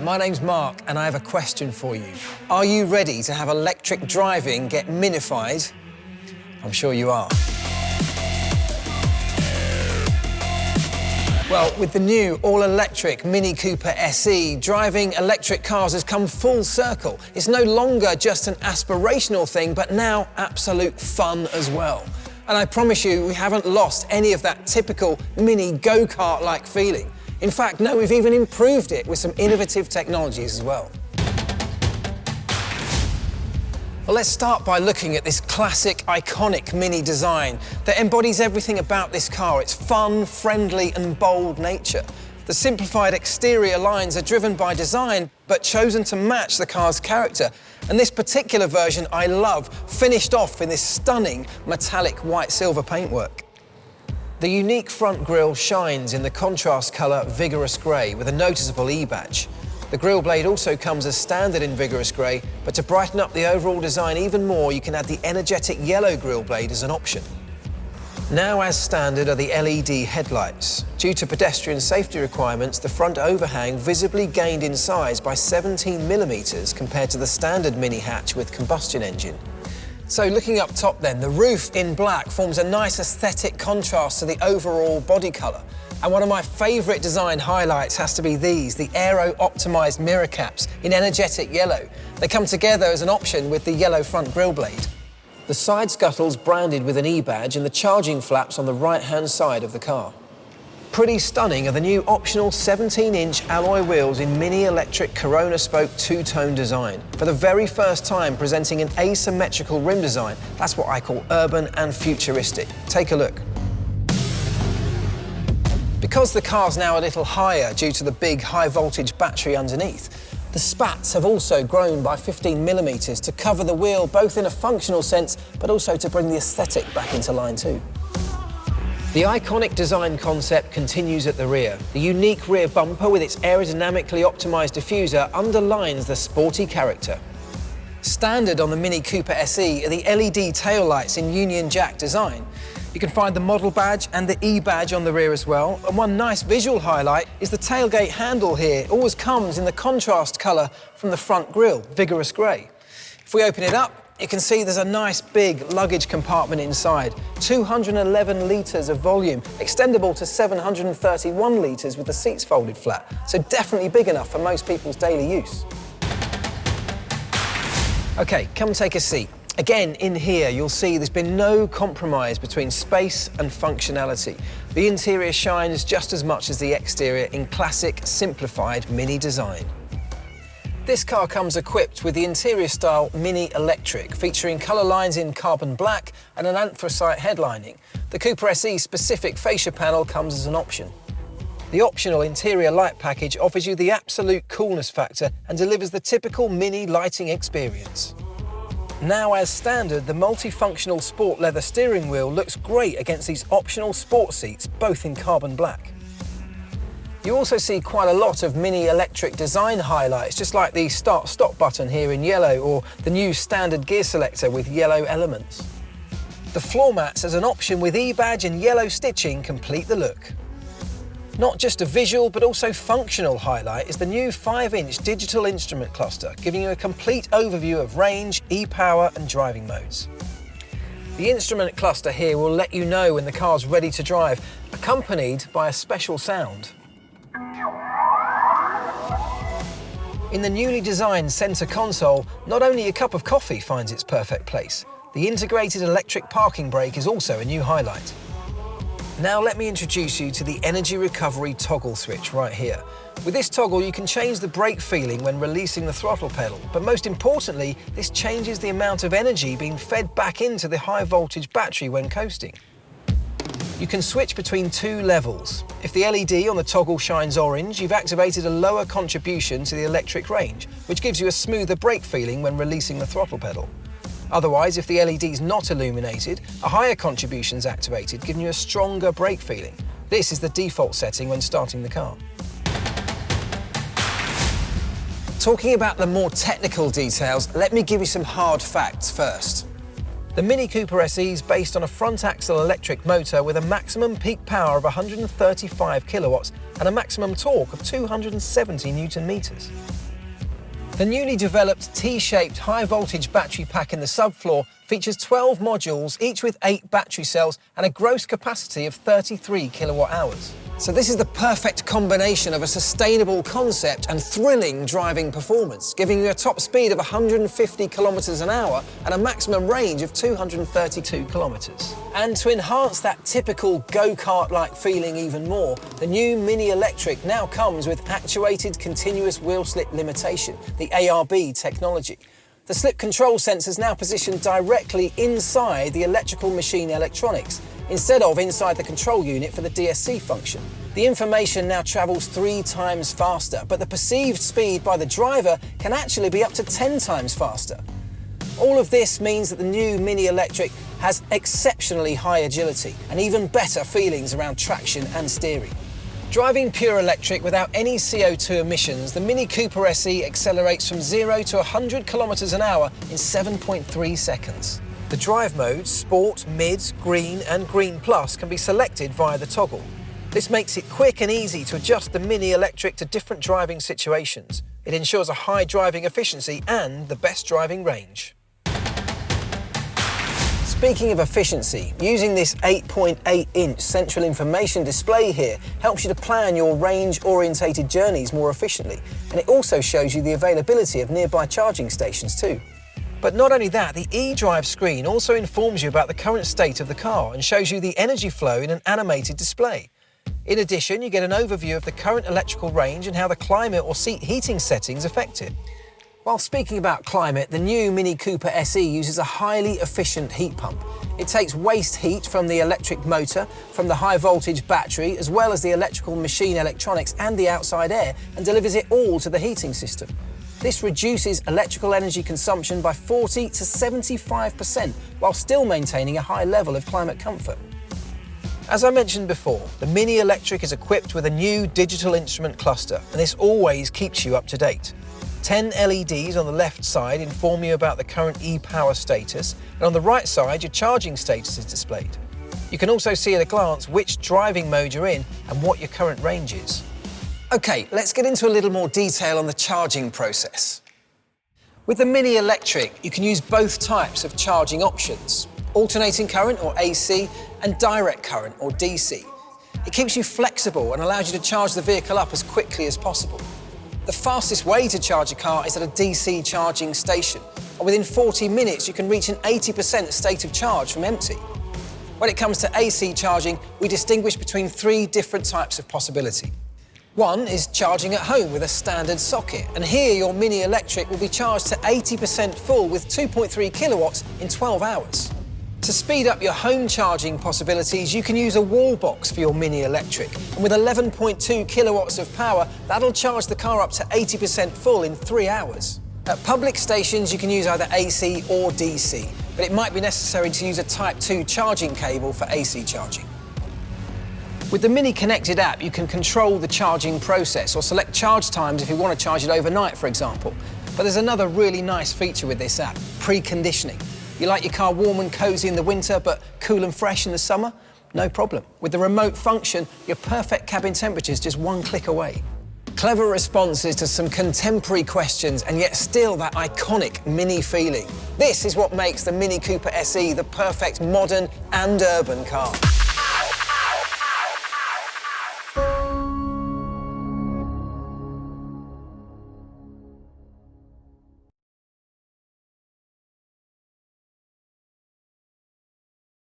my name's Mark and I have a question for you. Are you ready to have electric driving get minified? I'm sure you are. Well, with the new all-electric Mini Cooper SE, driving electric cars has come full circle. It's no longer just an aspirational thing, but now absolute fun as well. And I promise you, we haven't lost any of that typical mini go-kart-like feeling. In fact, no, we've even improved it with some innovative technologies as well. Well, let's start by looking at this classic, iconic Mini design that embodies everything about this car, its fun, friendly and bold nature. The simplified exterior lines are driven by design, but chosen to match the car's character. And this particular version I love, finished off in this stunning metallic white-silver paintwork. The unique front grille shines in the contrast colour Vigorous Grey with a noticeable E badge. The grille blade also comes as standard in Vigorous Grey, but to brighten up the overall design even more, you can add the energetic yellow grille blade as an option. Now as standard are the LED headlights. Due to pedestrian safety requirements, the front overhang visibly gained in size by 17mm compared to the standard Mini hatch with combustion engine. So looking up top then, the roof in black forms a nice aesthetic contrast to the overall body colour. And one of my favourite design highlights has to be these, the aero-optimised mirror caps in energetic yellow. They come together as an option with the yellow front grille blade. The side scuttle's branded with an E badge and the charging flaps on the right-hand side of the car. Pretty stunning are the new optional 17-inch alloy wheels in Mini electric Corona spoke two-tone design. For the very first time presenting an asymmetrical rim design, that's what I call urban and futuristic. Take a look. Because the car's now a little higher due to the big high-voltage battery underneath, the spats have also grown by 15mm to cover the wheel both in a functional sense, but also to bring the aesthetic back into line too. The iconic design concept continues at the rear. The unique rear bumper with its aerodynamically optimised diffuser underlines the sporty character. Standard on the Mini Cooper SE are the LED taillights in Union Jack design. You can find the model badge and the E badge on the rear as well. And one nice visual highlight is the tailgate handle here. It always comes in the contrast colour from the front grille, Vigorous Grey. If we open it up, you can see there's a nice big luggage compartment inside. 211 litres of volume, extendable to 731 litres with the seats folded flat. So definitely big enough for most people's daily use. OK, come take a seat. Again, in here, you'll see there's been no compromise between space and functionality. The interior shines just as much as the exterior in classic, simplified Mini design. This car comes equipped with the interior style Mini Electric, featuring colour lines in carbon black and an anthracite headlining. The Cooper SE specific fascia panel comes as an option. The optional interior light package offers you the absolute coolness factor and delivers the typical Mini lighting experience. Now as standard, the multifunctional sport leather steering wheel looks great against these optional sport seats, both in carbon black. You also see quite a lot of Mini electric design highlights, just like the start-stop button here in yellow or the new standard gear selector with yellow elements. The floor mats as an option with E badge and yellow stitching complete the look. Not just a visual, but also functional highlight is the new 5-inch digital instrument cluster, giving you a complete overview of range, e-power and driving modes. The instrument cluster here will let you know when the car's ready to drive, accompanied by a special sound. In the newly designed centre console, not only a cup of coffee finds its perfect place, the integrated electric parking brake is also a new highlight. Now let me introduce you to the energy recovery toggle switch right here. With this toggle you can change the brake feeling when releasing the throttle pedal, but most importantly, this changes the amount of energy being fed back into the high voltage battery when coasting. You can switch between two levels. If the LED on the toggle shines orange, you've activated a lower contribution to the electric range, which gives you a smoother brake feeling when releasing the throttle pedal. Otherwise, if the LED is not illuminated, a higher contribution is activated, giving you a stronger brake feeling. This is the default setting when starting the car. Talking about the more technical details, let me give you some hard facts first. The Mini Cooper SE is based on a front-axle electric motor with a maximum peak power of 135 kilowatts and a maximum torque of 270 newton meters. The newly developed T-shaped high-voltage battery pack in the subfloor features 12 modules, each with 8 battery cells and a gross capacity of 33 kilowatt-hours. So this is the perfect combination of a sustainable concept and thrilling driving performance, giving you a top speed of 150 kilometers an hour and a maximum range of 232 kilometers. And to enhance that typical go-kart-like feeling even more, the new Mini Electric now comes with actuated continuous wheel slip limitation, the ARB technology. The slip control sensor is now positioned directly inside the electrical machine electronics, instead of inside the control unit for the DSC function. The information now travels 3 times faster, but the perceived speed by the driver can actually be up to 10 times faster. All of this means that the new Mini Electric has exceptionally high agility and even better feelings around traction and steering. Driving pure electric without any CO2 emissions, the Mini Cooper SE accelerates from 0 to 100 kilometers an hour in 7.3 seconds. The drive modes, Sport, Mid, Green and Green Plus, can be selected via the toggle. This makes it quick and easy to adjust the Mini Electric to different driving situations. It ensures a high driving efficiency and the best driving range. Speaking of efficiency, using this 8.8-inch central information display here helps you to plan your range-orientated journeys more efficiently, and it also shows you the availability of nearby charging stations too. But not only that, the eDrive screen also informs you about the current state of the car and shows you the energy flow in an animated display. In addition, you get an overview of the current electrical range and how the climate or seat heating settings affect it. While speaking about climate, the new Mini Cooper SE uses a highly efficient heat pump. It takes waste heat from the electric motor, from the high voltage battery, as well as the electrical machine electronics and the outside air, and delivers it all to the heating system. This reduces electrical energy consumption by 40 to 75% while still maintaining a high level of climate comfort. As I mentioned before, the Mini Electric is equipped with a new digital instrument cluster, and this always keeps you up to date. 10 LEDs on the left side inform you about the current e-power status, and on the right side your charging status is displayed. You can also see at a glance which driving mode you're in and what your current range is. Okay, let's get into a little more detail on the charging process. With the Mini Electric, you can use both types of charging options: alternating current, or AC, and direct current, or DC. It keeps you flexible and allows you to charge the vehicle up as quickly as possible. The fastest way to charge a car is at a DC charging station, and within 40 minutes you can reach an 80% state of charge from empty. When it comes to AC charging, we distinguish between 3 different types of possibility. One is charging at home with a standard socket, and here your Mini Electric will be charged to 80% full with 2.3 kilowatts in 12 hours. To speed up your home charging possibilities, you can use a wall box for your Mini Electric, and with 11.2 kilowatts of power, that'll charge the car up to 80% full in 3 hours. At public stations, you can use either AC or DC, but it might be necessary to use a Type 2 charging cable for AC charging. With the Mini Connected app, you can control the charging process or select charge times if you want to charge it overnight, for example. But there's another really nice feature with this app: preconditioning. You like your car warm and cozy in the winter, but cool and fresh in the summer? No problem. With the remote function, your perfect cabin temperature is just 1 click away. Clever responses to some contemporary questions, and yet still that iconic Mini feeling. This is what makes the Mini Cooper SE the perfect modern and urban car.